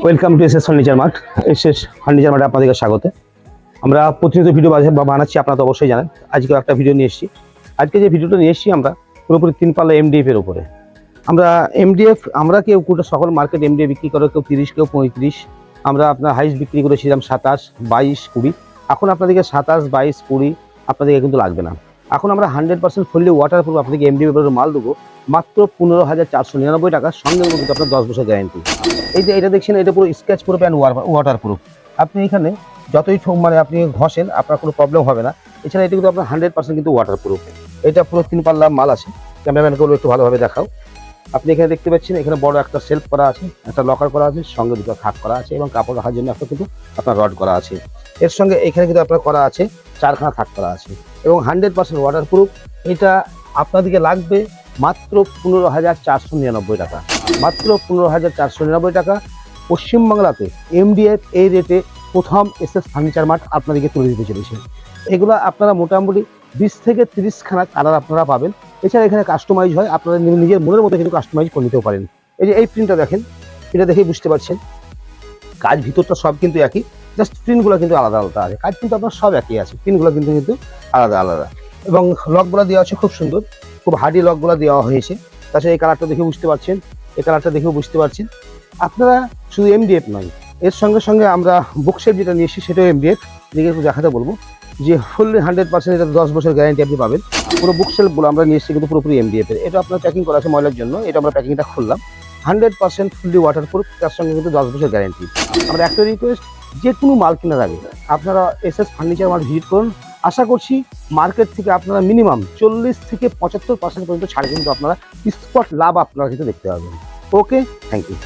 Welcome to SS furniture mart. SS furniture মার্টে আপনাদেরকে স্বাগত। আমরা প্রতিনিয়ত ভিডিও বানাচ্ছি, আপনারা তো অবশ্যই জানেন। আজকেও একটা ভিডিও নিয়ে এসেছি। আজকে যে ভিডিওটা নিয়ে এসেছি আমরা পুরোপুরি 3 পাল্লা এমডিএফের উপরে। আমরা কেউ সকল মার্কেট এমডিএফ বিক্রি করে, কেউ 30, কেউ 35। আমরা আপনার হাইস্ট বিক্রি করেছিলাম 27, 22, 20। এখন আপনাদেরকে 27, 22, 20 আপনাদেরকে কিন্তু লাগবে না। এখন আমরা 100% ফুললি ওয়াটারপ্রুফ আপনাদেরকে এমডিএফের মাল দেবো মাত্র 15,499 টাকা। সঙ্গে কিন্তু আপনার 10 বছর গ্যারেন্টি। এই যে এটা দেখছেন, এটা পুরো স্ক্র্যাচ প্রুফ অ্যান্ড ওয়াটারপ্রুফ। আপনি এখানে যতই আপনি ঘষেন, আপনার কোনো প্রবলেম হবে না। এছাড়া এটা কিন্তু আপনার 100% কিন্তু ওয়াটারপ্রুফ। এটা পুরো 3 পাল্লা মাল আছে। ক্যামেরাম্যানগুলো একটু ভালোভাবে দেখাও। আপনি এখানে দেখতে পাচ্ছেন, এখানে বড় একটা সেলফ করা আছে, একটা লকার করা আছে, সঙ্গে দুটো থাক করা আছে এবং কাপড় রাখার জন্য একটা কিন্তু আপনার রড করা আছে। এর সঙ্গে এখানে কিন্তু আপনার করা আছে 4খানা থাক করা আছে এবং 100% ওয়াটারপ্রুফ। এটা আপনাদেরকে লাগবে মাত্র 15,499 টাকা। মাত্র 15,499 টাকা। পশ্চিমবাংলাতে এমডিএফ এই রেটে প্রথম এসএস ফার্নিচার মার্ট আপনাদেরকে তুলে দিতে চলেছে। এগুলো আপনারা মোটামুটি 20 থেকে 30খানা কালার আপনারা পাবেন। এছাড়া এখানে কাস্টমাইজ হয়, আপনারা নিজের মনের মতো কিন্তু কাস্টমাইজ করে নিতেও পারেন। এই যে এই প্রিন্টটা দেখেন, এটা দেখেই বুঝতে পারছেন কাজ ভিতরটা সব কিন্তু একই, জাস্ট প্রিন্টগুলো কিন্তু আলাদা আলাদা আছে। কাজ কিন্তু আপনার সব একই আছে, প্রিন্টগুলো কিন্তু আলাদা আলাদা। এবং লকগুলো দেওয়া আছে খুব সুন্দর, খুব হার্ডি লকগুলো দেওয়া হয়েছে। তাছাড়া এই কালারটা দেখে বুঝতে পারছেন, এই কালারটা দেখেও বুঝতে পারছেন। আপনারা শুধু এমডিএফ নয়, এর সঙ্গে সঙ্গে আমরা বুকশেপ যেটা নিয়ে এসেছি সেটাও এমডিএফ। দিকে একটু দেখাতে বলবো যে ফুললি 100% এটা 10 বছর গ্যারান্টি আপনি পাবেন। পুরো বুকশেলফগুলো আমরা নিয়ে এসেছি কিন্তু পুরোপুরি এমডিএফের। এটা আপনার প্যাকিং করা আছে ময়লার জন্য, এটা আমরা প্যাকিংটা খুললাম। 100% ফুললি ওয়াটারপ্রুফ, তার সঙ্গে কিন্তু 10 বছর গ্যারান্টি। আমরা একটা রিকোয়েস্ট, যে কোনো মাল কেনার আগে আপনারা এসএস ফার্নিচার মার্ট ভিজিট করুন। আশা করছি মার্কেট থেকে আপনারা মিনিমাম 40 থেকে 75% পর্যন্ত ছাড় কিন্তু আপনারা স্পট লাভ আপনারা কিন্তু দেখতে পাবেন। ওকে, থ্যাংক ইউ।